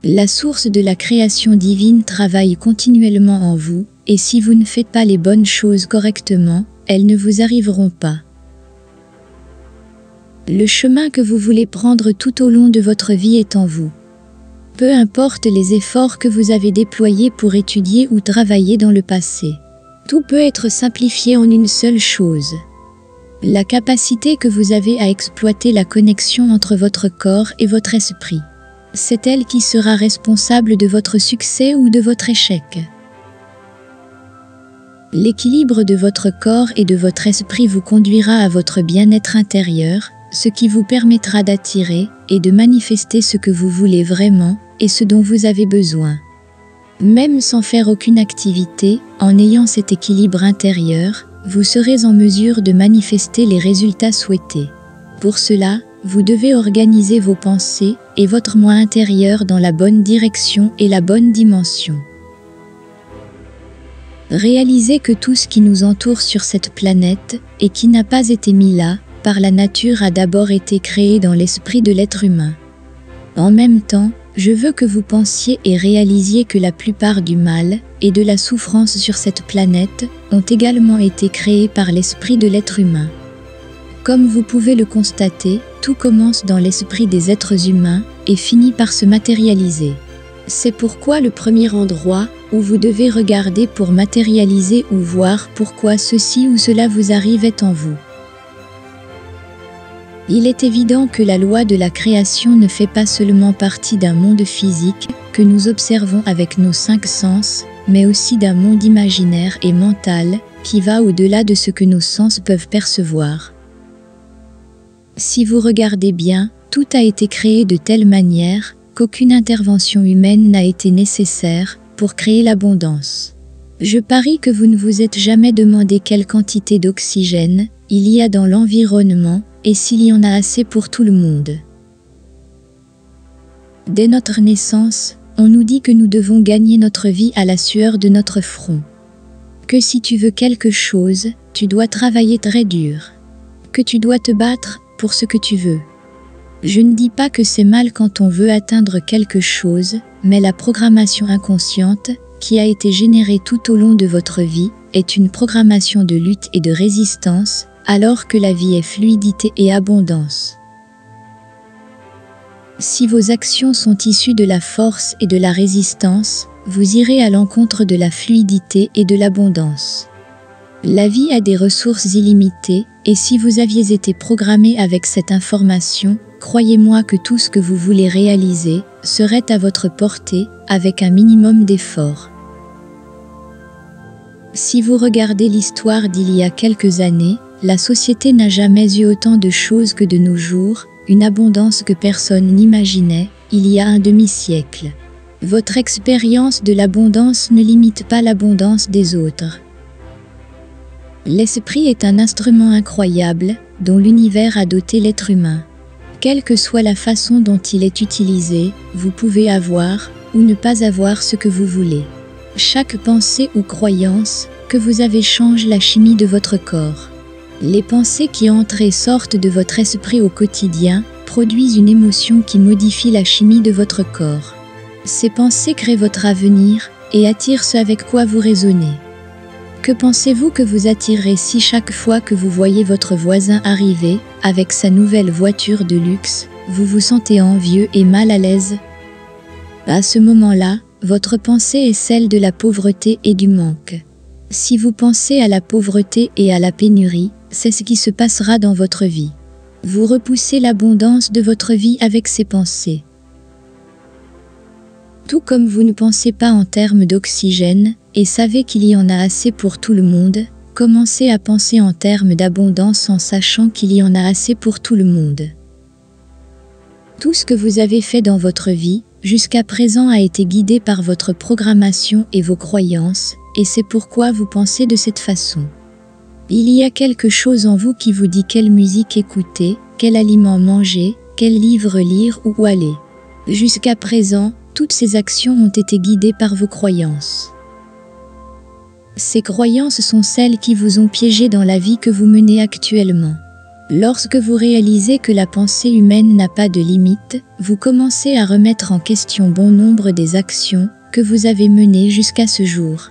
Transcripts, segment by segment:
La source de la création divine travaille continuellement en vous, et si vous ne faites pas les bonnes choses correctement, elles ne vous arriveront pas. Le chemin que vous voulez prendre tout au long de votre vie est en vous. Peu importe les efforts que vous avez déployés pour étudier ou travailler dans le passé. Tout peut être simplifié en une seule chose. La capacité que vous avez à exploiter la connexion entre votre corps et votre esprit. C'est elle qui sera responsable de votre succès ou de votre échec. L'équilibre de votre corps et de votre esprit vous conduira à votre bien-être intérieur, ce qui vous permettra d'attirer et de manifester ce que vous voulez vraiment et ce dont vous avez besoin. Même sans faire aucune activité, en ayant cet équilibre intérieur, vous serez en mesure de manifester les résultats souhaités. Pour cela, vous devez organiser vos pensées et votre moi intérieur dans la bonne direction et la bonne dimension. Réalisez que tout ce qui nous entoure sur cette planète et qui n'a pas été mis là, par la nature a d'abord été créé dans l'esprit de l'être humain. En même temps, je veux que vous pensiez et réalisiez que la plupart du mal et de la souffrance sur cette planète ont également été créés par l'esprit de l'être humain. Comme vous pouvez le constater, tout commence dans l'esprit des êtres humains et finit par se matérialiser. C'est pourquoi le premier endroit où vous devez regarder pour matérialiser ou voir pourquoi ceci ou cela vous arrive est en vous. Il est évident que la loi de la création ne fait pas seulement partie d'un monde physique que nous observons avec nos 5 sens, mais aussi d'un monde imaginaire et mental qui va au-delà de ce que nos sens peuvent percevoir. Si vous regardez bien, tout a été créé de telle manière qu'aucune intervention humaine n'a été nécessaire pour créer l'abondance. Je parie que vous ne vous êtes jamais demandé quelle quantité d'oxygène il y a dans l'environnement et s'il y en a assez pour tout le monde. Dès notre naissance, on nous dit que nous devons gagner notre vie à la sueur de notre front. Que si tu veux quelque chose, tu dois travailler très dur. Que tu dois te battre pour ce que tu veux. Je ne dis pas que c'est mal quand on veut atteindre quelque chose, mais la programmation inconsciente, qui a été générée tout au long de votre vie, est une programmation de lutte et de résistance, alors que la vie est fluidité et abondance. Si vos actions sont issues de la force et de la résistance, vous irez à l'encontre de la fluidité et de l'abondance. La vie a des ressources illimitées, et si vous aviez été programmé avec cette information, croyez-moi que tout ce que vous voulez réaliser serait à votre portée, avec un minimum d'effort. Si vous regardez l'histoire d'il y a quelques années, la société n'a jamais eu autant de choses que de nos jours, une abondance que personne n'imaginait, il y a un demi-siècle. Votre expérience de l'abondance ne limite pas l'abondance des autres. L'esprit est un instrument incroyable, dont l'univers a doté l'être humain. Quelle que soit la façon dont il est utilisé, vous pouvez avoir ou ne pas avoir ce que vous voulez. Chaque pensée ou croyance que vous avez change la chimie de votre corps. Les pensées qui entrent et sortent de votre esprit au quotidien produisent une émotion qui modifie la chimie de votre corps. Ces pensées créent votre avenir et attirent ce avec quoi vous raisonnez. Que pensez-vous que vous attirez si chaque fois que vous voyez votre voisin arriver avec sa nouvelle voiture de luxe, vous vous sentez envieux et mal à l'aise? À ce moment-là, votre pensée est celle de la pauvreté et du manque. Si vous pensez à la pauvreté et à la pénurie, c'est ce qui se passera dans votre vie. Vous repoussez l'abondance de votre vie avec ces pensées. Tout comme vous ne pensez pas en termes d'oxygène et savez qu'il y en a assez pour tout le monde, commencez à penser en termes d'abondance en sachant qu'il y en a assez pour tout le monde. Tout ce que vous avez fait dans votre vie, jusqu'à présent a été guidé par votre programmation et vos croyances, et c'est pourquoi vous pensez de cette façon. Il y a quelque chose en vous qui vous dit quelle musique écouter, quel aliment manger, quel livre lire ou où aller. Jusqu'à présent, toutes ces actions ont été guidées par vos croyances. Ces croyances sont celles qui vous ont piégé dans la vie que vous menez actuellement. Lorsque vous réalisez que la pensée humaine n'a pas de limite, vous commencez à remettre en question bon nombre des actions que vous avez menées jusqu'à ce jour.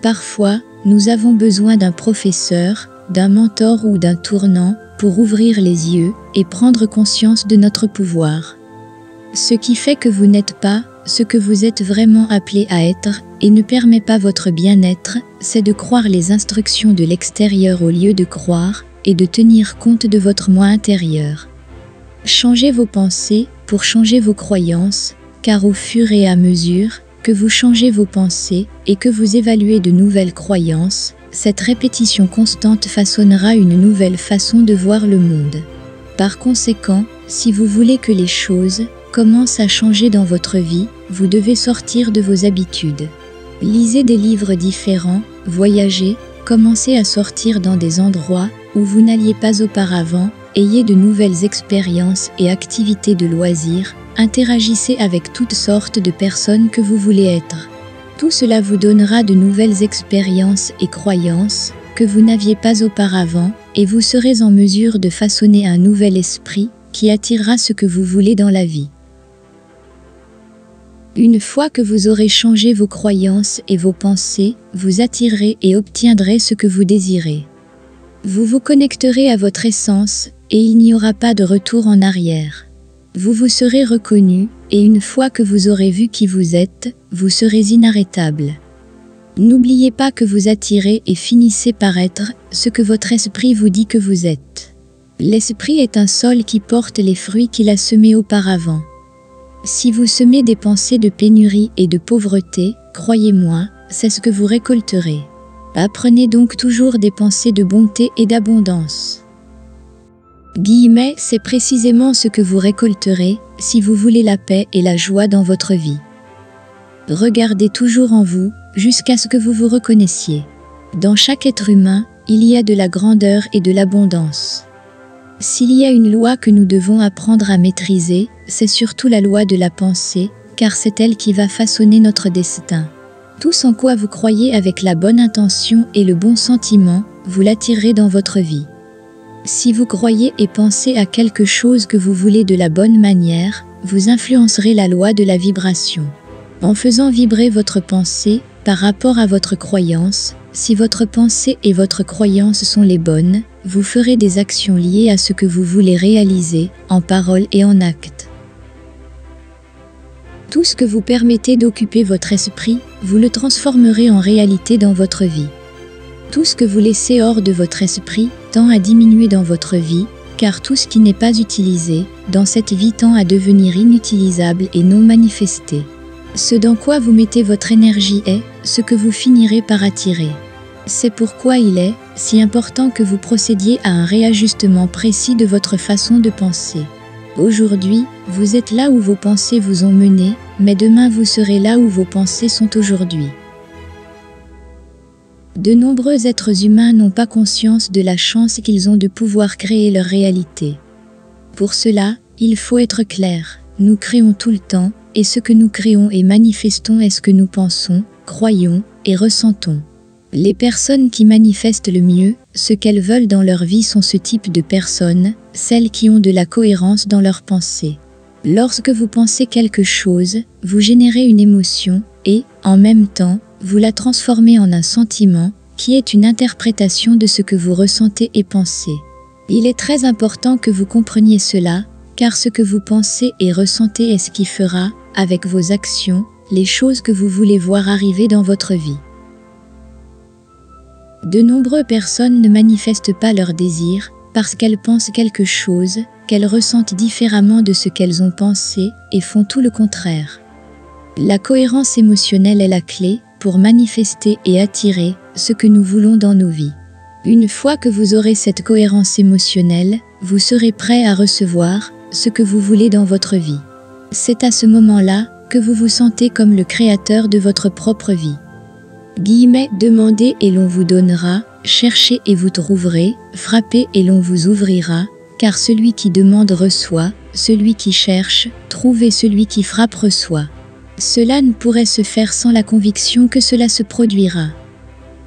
Parfois, nous avons besoin d'un professeur, d'un mentor ou d'un tournant pour ouvrir les yeux et prendre conscience de notre pouvoir. Ce qui fait que vous n'êtes pas ce que vous êtes vraiment appelé à être et ne permet pas votre bien-être, c'est de croire les instructions de l'extérieur au lieu de croire et de tenir compte de votre moi intérieur. Changez vos pensées pour changer vos croyances, car au fur et à mesure que vous changez vos pensées et que vous évaluez de nouvelles croyances, cette répétition constante façonnera une nouvelle façon de voir le monde. Par conséquent, si vous voulez que les choses commencent à changer dans votre vie, vous devez sortir de vos habitudes. Lisez des livres différents, voyagez, commencez à sortir dans des endroits où vous n'alliez pas auparavant, ayez de nouvelles expériences et activités de loisirs, interagissez avec toutes sortes de personnes que vous voulez être. Tout cela vous donnera de nouvelles expériences et croyances que vous n'aviez pas auparavant, et vous serez en mesure de façonner un nouvel esprit qui attirera ce que vous voulez dans la vie. Une fois que vous aurez changé vos croyances et vos pensées, vous attirerez et obtiendrez ce que vous désirez. Vous vous connecterez à votre essence et il n'y aura pas de retour en arrière. Vous vous serez reconnu et une fois que vous aurez vu qui vous êtes, vous serez inarrêtable. N'oubliez pas que vous attirez et finissez par être ce que votre esprit vous dit que vous êtes. L'esprit est un sol qui porte les fruits qu'il a semés auparavant. Si vous semez des pensées de pénurie et de pauvreté, croyez-moi, c'est ce que vous récolterez. Apprenez donc toujours des pensées de bonté et d'abondance. C'est précisément ce que vous récolterez si vous voulez la paix et la joie dans votre vie. Regardez toujours en vous, jusqu'à ce que vous vous reconnaissiez. Dans chaque être humain, il y a de la grandeur et de l'abondance. S'il y a une loi que nous devons apprendre à maîtriser, c'est surtout la loi de la pensée, car c'est elle qui va façonner notre destin. Tout en quoi vous croyez avec la bonne intention et le bon sentiment, vous l'attirerez dans votre vie. Si vous croyez et pensez à quelque chose que vous voulez de la bonne manière, vous influencerez la loi de la vibration. En faisant vibrer votre pensée par rapport à votre croyance, si votre pensée et votre croyance sont les bonnes, vous ferez des actions liées à ce que vous voulez réaliser, en parole et en acte. Tout ce que vous permettez d'occuper votre esprit, vous le transformerez en réalité dans votre vie. Tout ce que vous laissez hors de votre esprit tend à diminuer dans votre vie, car tout ce qui n'est pas utilisé dans cette vie tend à devenir inutilisable et non manifesté. Ce dans quoi vous mettez votre énergie est ce que vous finirez par attirer. C'est pourquoi il est si important que vous procédiez à un réajustement précis de votre façon de penser. Aujourd'hui, vous êtes là où vos pensées vous ont mené, mais demain vous serez là où vos pensées sont aujourd'hui. De nombreux êtres humains n'ont pas conscience de la chance qu'ils ont de pouvoir créer leur réalité. Pour cela, il faut être clair, nous créons tout le temps, et ce que nous créons et manifestons est ce que nous pensons, croyons et ressentons. Les personnes qui manifestent le mieux ce qu'elles veulent dans leur vie sont ce type de personnes, celles qui ont de la cohérence dans leurs pensées. Lorsque vous pensez quelque chose, vous générez une émotion et, en même temps, vous la transformez en un sentiment, qui est une interprétation de ce que vous ressentez et pensez. Il est très important que vous compreniez cela, car ce que vous pensez et ressentez est ce qui fera, avec vos actions, les choses que vous voulez voir arriver dans votre vie. De nombreuses personnes ne manifestent pas leurs désirs, parce qu'elles pensent quelque chose, qu'elles ressentent différemment de ce qu'elles ont pensé, et font tout le contraire. La cohérence émotionnelle est la clé pour manifester et attirer ce que nous voulons dans nos vies. Une fois que vous aurez cette cohérence émotionnelle, vous serez prêt à recevoir ce que vous voulez dans votre vie. C'est à ce moment-là que vous vous sentez comme le créateur de votre propre vie. Demandez et l'on vous donnera, cherchez et vous trouverez, frappez et l'on vous ouvrira, car celui qui demande reçoit, celui qui cherche, trouve et celui qui frappe reçoit. Cela ne pourrait se faire sans la conviction que cela se produira.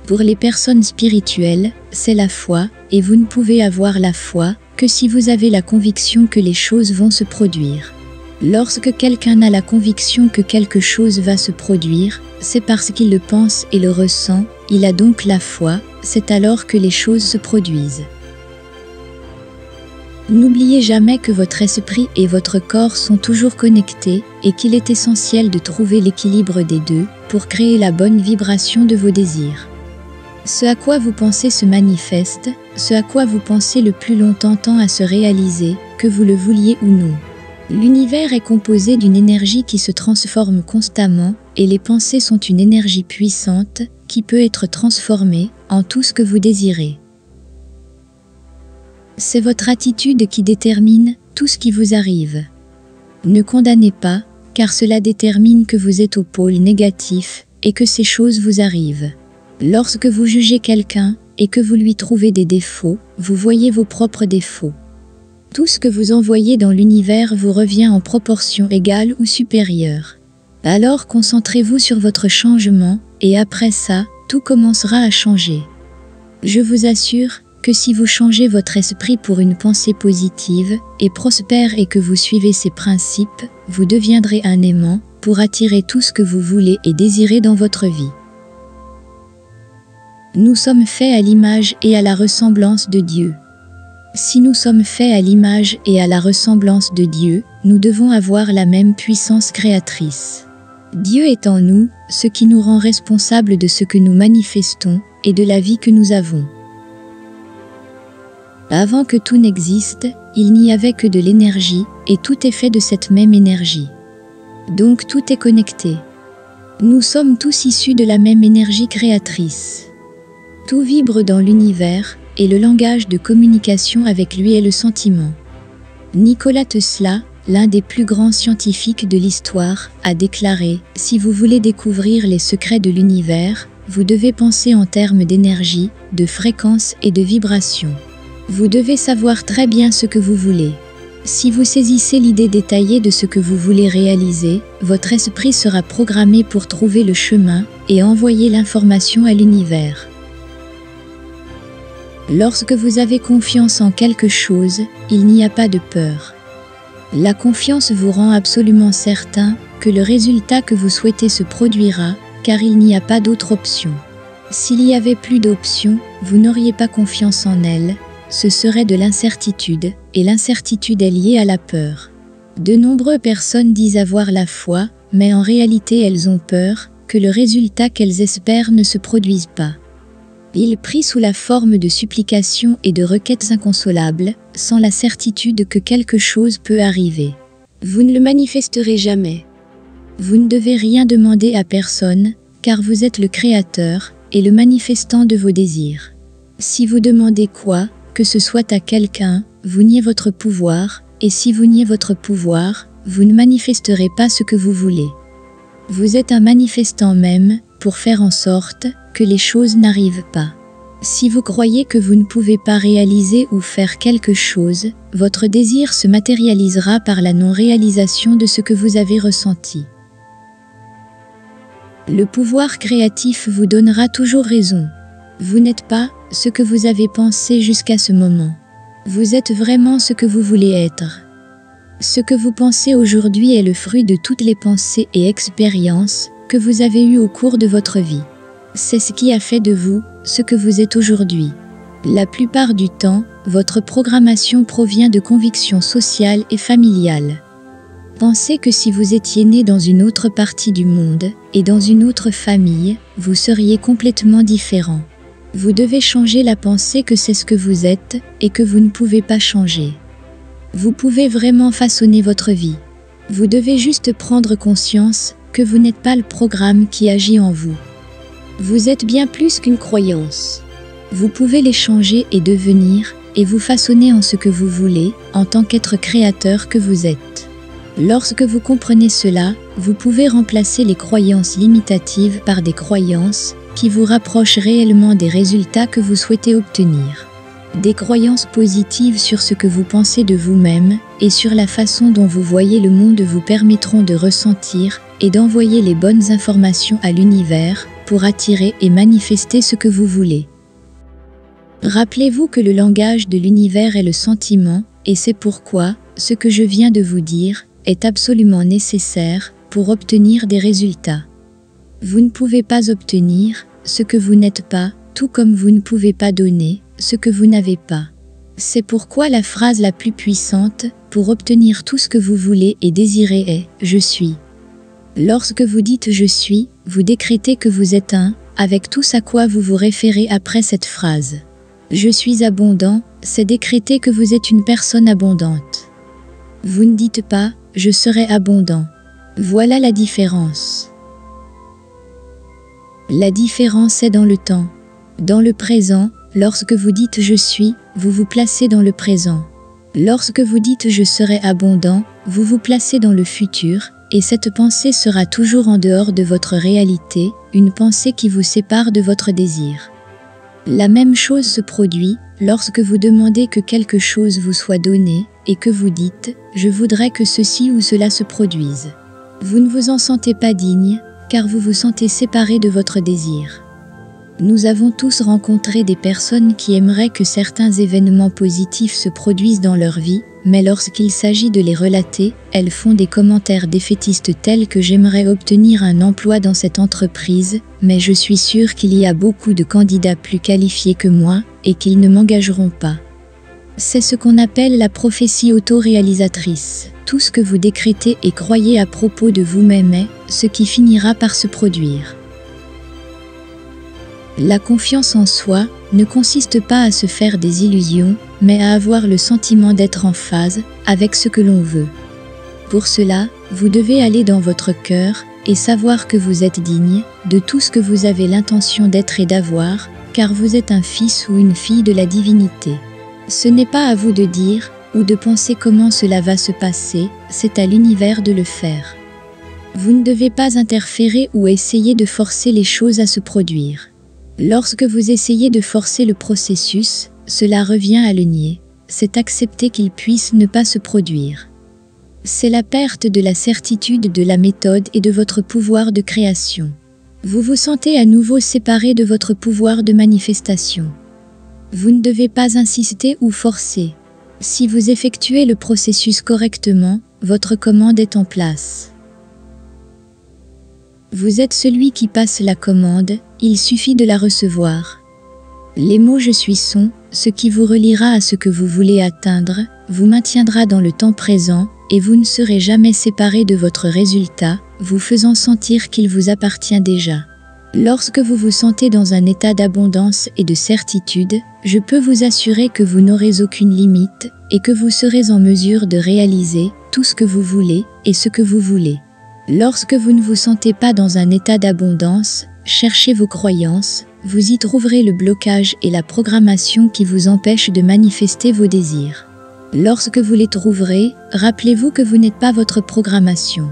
Pour les personnes spirituelles, c'est la foi, et vous ne pouvez avoir la foi que si vous avez la conviction que les choses vont se produire. Lorsque quelqu'un a la conviction que quelque chose va se produire, c'est parce qu'il le pense et le ressent, il a donc la foi, c'est alors que les choses se produisent. N'oubliez jamais que votre esprit et votre corps sont toujours connectés et qu'il est essentiel de trouver l'équilibre des deux pour créer la bonne vibration de vos désirs. Ce à quoi vous pensez se manifeste, ce à quoi vous pensez le plus longtemps tend à se réaliser, que vous le vouliez ou non. L'univers est composé d'une énergie qui se transforme constamment et les pensées sont une énergie puissante qui peut être transformée en tout ce que vous désirez. C'est votre attitude qui détermine tout ce qui vous arrive. Ne condamnez pas, car cela détermine que vous êtes au pôle négatif et que ces choses vous arrivent. Lorsque vous jugez quelqu'un et que vous lui trouvez des défauts, vous voyez vos propres défauts. Tout ce que vous envoyez dans l'univers vous revient en proportion égale ou supérieure. Alors concentrez-vous sur votre changement et après ça, tout commencera à changer. Je vous assure que si vous changez votre esprit pour une pensée positive et prospère et que vous suivez ces principes, vous deviendrez un aimant pour attirer tout ce que vous voulez et désirez dans votre vie. Nous sommes faits à l'image et à la ressemblance de Dieu. Si nous sommes faits à l'image et à la ressemblance de Dieu, nous devons avoir la même puissance créatrice. Dieu est en nous, ce qui nous rend responsables de ce que nous manifestons et de la vie que nous avons. Avant que tout n'existe, il n'y avait que de l'énergie, et tout est fait de cette même énergie. Donc tout est connecté. Nous sommes tous issus de la même énergie créatrice. Tout vibre dans l'univers, et le langage de communication avec lui est le sentiment. Nikola Tesla, l'un des plus grands scientifiques de l'histoire, a déclaré « Si vous voulez découvrir les secrets de l'univers, vous devez penser en termes d'énergie, de fréquence et de vibration. Vous devez savoir très bien ce que vous voulez. Si vous saisissez l'idée détaillée de ce que vous voulez réaliser, votre esprit sera programmé pour trouver le chemin et envoyer l'information à l'univers. Lorsque vous avez confiance en quelque chose, il n'y a pas de peur. La confiance vous rend absolument certain que le résultat que vous souhaitez se produira, car il n'y a pas d'autre option. S'il y avait plus d'options, vous n'auriez pas confiance en elle. Ce serait de l'incertitude, et l'incertitude est liée à la peur. De nombreuses personnes disent avoir la foi, mais en réalité elles ont peur que le résultat qu'elles espèrent ne se produise pas. Ils prient sous la forme de supplications et de requêtes inconsolables, sans la certitude que quelque chose peut arriver. Vous ne le manifesterez jamais. Vous ne devez rien demander à personne, car vous êtes le créateur et le manifestant de vos désirs. Si vous demandez quoi, que ce soit à quelqu'un, vous niez votre pouvoir, et si vous niez votre pouvoir, vous ne manifesterez pas ce que vous voulez. Vous êtes un manifestant même, pour faire en sorte que les choses n'arrivent pas. Si vous croyez que vous ne pouvez pas réaliser ou faire quelque chose, votre désir se matérialisera par la non-réalisation de ce que vous avez ressenti. Le pouvoir créatif vous donnera toujours raison. Vous n'êtes pas ce que vous avez pensé jusqu'à ce moment. Vous êtes vraiment ce que vous voulez être. Ce que vous pensez aujourd'hui est le fruit de toutes les pensées et expériences que vous avez eues au cours de votre vie. C'est ce qui a fait de vous ce que vous êtes aujourd'hui. La plupart du temps, votre programmation provient de convictions sociales et familiales. Pensez que si vous étiez né dans une autre partie du monde et dans une autre famille, vous seriez complètement différent. Vous devez changer la pensée que c'est ce que vous êtes et que vous ne pouvez pas changer. Vous pouvez vraiment façonner votre vie. Vous devez juste prendre conscience que vous n'êtes pas le programme qui agit en vous. Vous êtes bien plus qu'une croyance. Vous pouvez les changer et devenir, et vous façonner en ce que vous voulez, en tant qu'être créateur que vous êtes. Lorsque vous comprenez cela, vous pouvez remplacer les croyances limitatives par des croyances qui vous rapprochent réellement des résultats que vous souhaitez obtenir. Des croyances positives sur ce que vous pensez de vous-même et sur la façon dont vous voyez le monde vous permettront de ressentir et d'envoyer les bonnes informations à l'univers pour attirer et manifester ce que vous voulez. Rappelez-vous que le langage de l'univers est le sentiment, et c'est pourquoi ce que je viens de vous dire est absolument nécessaire pour obtenir des résultats. Vous ne pouvez pas obtenir ce que vous n'êtes pas, tout comme vous ne pouvez pas donner ce que vous n'avez pas. C'est pourquoi la phrase la plus puissante pour obtenir tout ce que vous voulez et désirez est « Je suis ». Lorsque vous dites « Je suis », vous décrétez que vous êtes un, avec tout à quoi vous vous référez après cette phrase. « Je suis abondant », c'est décréter que vous êtes une personne abondante. Vous ne dites pas « Je serai abondant ». Voilà la différence. La différence est dans le temps. Dans le présent, lorsque vous dites « Je suis », vous vous placez dans le présent. Lorsque vous dites « Je serai abondant », vous vous placez dans le futur, et cette pensée sera toujours en dehors de votre réalité, une pensée qui vous sépare de votre désir. La même chose se produit lorsque vous demandez que quelque chose vous soit donné, et que vous dites « Je voudrais que ceci ou cela se produise ». Vous ne vous en sentez pas digne, car vous vous sentez séparé de votre désir. Nous avons tous rencontré des personnes qui aimeraient que certains événements positifs se produisent dans leur vie, mais lorsqu'il s'agit de les relater, elles font des commentaires défaitistes tels que « j'aimerais obtenir un emploi dans cette entreprise, mais je suis sûre qu'il y a beaucoup de candidats plus qualifiés que moi, et qu'ils ne m'engageront pas ». C'est ce qu'on appelle la prophétie autoréalisatrice. Tout ce que vous décrétez et croyez à propos de vous-même est ce qui finira par se produire. La confiance en soi ne consiste pas à se faire des illusions, mais à avoir le sentiment d'être en phase avec ce que l'on veut. Pour cela, vous devez aller dans votre cœur et savoir que vous êtes digne de tout ce que vous avez l'intention d'être et d'avoir, car vous êtes un fils ou une fille de la divinité. Ce n'est pas à vous de dire ou de penser comment cela va se passer, c'est à l'univers de le faire. Vous ne devez pas interférer ou essayer de forcer les choses à se produire. Lorsque vous essayez de forcer le processus, cela revient à le nier. C'est accepter qu'il puisse ne pas se produire. C'est la perte de la certitude de la méthode et de votre pouvoir de création. Vous vous sentez à nouveau séparé de votre pouvoir de manifestation. Vous ne devez pas insister ou forcer. Si vous effectuez le processus correctement, votre commande est en place. Vous êtes celui qui passe la commande, il suffit de la recevoir. Les mots « je suis » sont ce qui vous reliera à ce que vous voulez atteindre, vous maintiendra dans le temps présent, et vous ne serez jamais séparé de votre résultat, vous faisant sentir qu'il vous appartient déjà. Lorsque vous vous sentez dans un état d'abondance et de certitude, je peux vous assurer que vous n'aurez aucune limite, et que vous serez en mesure de réaliser tout ce que vous voulez et ce que vous voulez. Lorsque vous ne vous sentez pas dans un état d'abondance, cherchez vos croyances, vous y trouverez le blocage et la programmation qui vous empêchent de manifester vos désirs. Lorsque vous les trouverez, rappelez-vous que vous n'êtes pas votre programmation.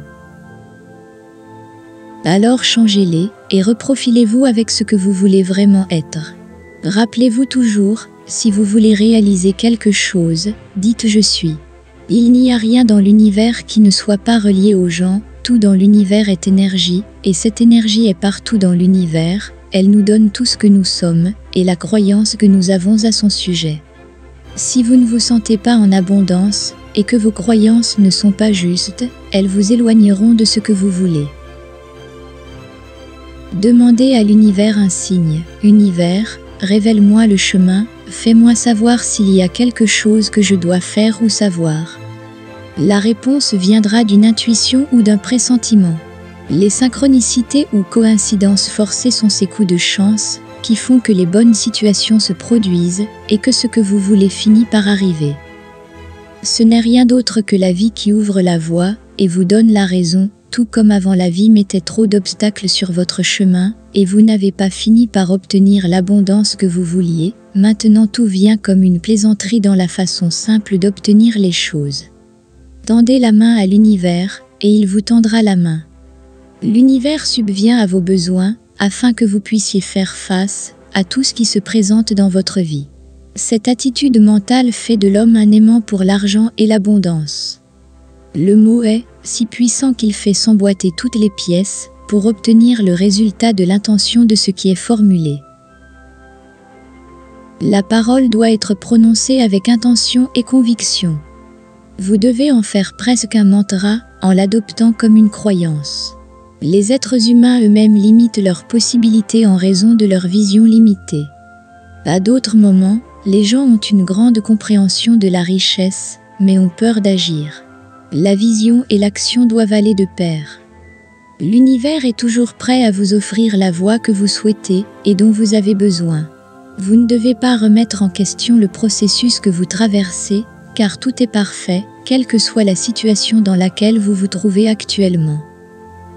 Alors changez-les et reprofilez-vous avec ce que vous voulez vraiment être. Rappelez-vous toujours, si vous voulez réaliser quelque chose, dites « je suis ». Il n'y a rien dans l'univers qui ne soit pas relié aux gens, tout dans l'univers est énergie, et cette énergie est partout dans l'univers, elle nous donne tout ce que nous sommes, et la croyance que nous avons à son sujet. Si vous ne vous sentez pas en abondance, et que vos croyances ne sont pas justes, elles vous éloigneront de ce que vous voulez. Demandez à l'univers un signe. Univers, révèle-moi le chemin, fais-moi savoir s'il y a quelque chose que je dois faire ou savoir. La réponse viendra d'une intuition ou d'un pressentiment. Les synchronicités ou coïncidences forcées sont ces coups de chance qui font que les bonnes situations se produisent et que ce que vous voulez finit par arriver. Ce n'est rien d'autre que la vie qui ouvre la voie et vous donne la raison, tout comme avant la vie mettait trop d'obstacles sur votre chemin et vous n'avez pas fini par obtenir l'abondance que vous vouliez. Maintenant tout vient comme une plaisanterie dans la façon simple d'obtenir les choses. Tendez la main à l'univers et il vous tendra la main. L'univers subvient à vos besoins afin que vous puissiez faire face à tout ce qui se présente dans votre vie. Cette attitude mentale fait de l'homme un aimant pour l'argent et l'abondance. Le mot est si puissant qu'il fait s'emboîter toutes les pièces pour obtenir le résultat de l'intention de ce qui est formulé. La parole doit être prononcée avec intention et conviction. Vous devez en faire presque un mantra en l'adoptant comme une croyance. Les êtres humains eux-mêmes limitent leurs possibilités en raison de leur vision limitée. À d'autres moments, les gens ont une grande compréhension de la richesse, mais ont peur d'agir. La vision et l'action doivent aller de pair. L'univers est toujours prêt à vous offrir la voie que vous souhaitez et dont vous avez besoin. Vous ne devez pas remettre en question le processus que vous traversez, car tout est parfait, quelle que soit la situation dans laquelle vous vous trouvez actuellement.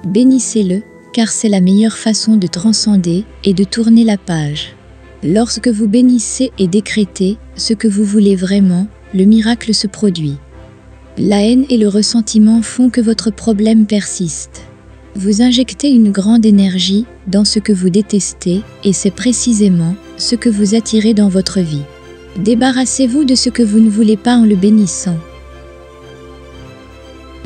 Bénissez-le, car c'est la meilleure façon de transcender et de tourner la page. Lorsque vous bénissez et décrétez ce que vous voulez vraiment, le miracle se produit. La haine et le ressentiment font que votre problème persiste. Vous injectez une grande énergie dans ce que vous détestez et c'est précisément ce que vous attirez dans votre vie. Débarrassez-vous de ce que vous ne voulez pas en le bénissant.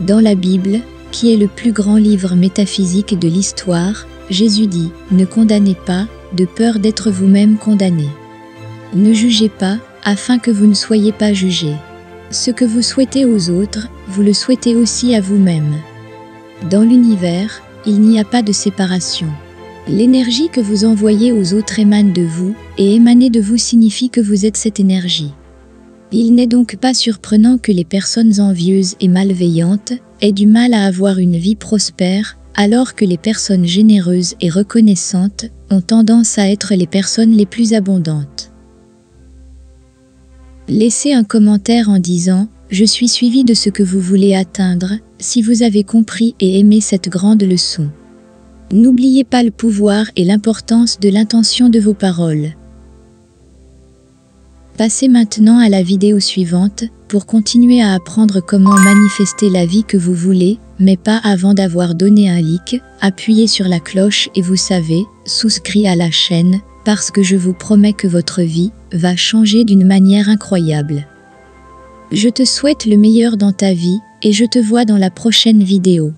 Dans la Bible, qui est le plus grand livre métaphysique de l'histoire, Jésus dit « Ne condamnez pas, de peur d'être vous-même condamné. Ne jugez pas, afin que vous ne soyez pas jugés. Ce que vous souhaitez aux autres, vous le souhaitez aussi à vous-même. » Dans l'univers, il n'y a pas de séparation. L'énergie que vous envoyez aux autres émane de vous, et émaner de vous signifie que vous êtes cette énergie. Il n'est donc pas surprenant que les personnes envieuses et malveillantes aient du mal à avoir une vie prospère, alors que les personnes généreuses et reconnaissantes ont tendance à être les personnes les plus abondantes. Laissez un commentaire en disant « Je suis suivi de ce que vous voulez atteindre » si vous avez compris et aimé cette grande leçon. N'oubliez pas le pouvoir et l'importance de l'intention de vos paroles. Passez maintenant à la vidéo suivante pour continuer à apprendre comment manifester la vie que vous voulez, mais pas avant d'avoir donné un like, appuyez sur la cloche et vous savez, souscrit à la chaîne, parce que je vous promets que votre vie va changer d'une manière incroyable. Je te souhaite le meilleur dans ta vie et je te vois dans la prochaine vidéo.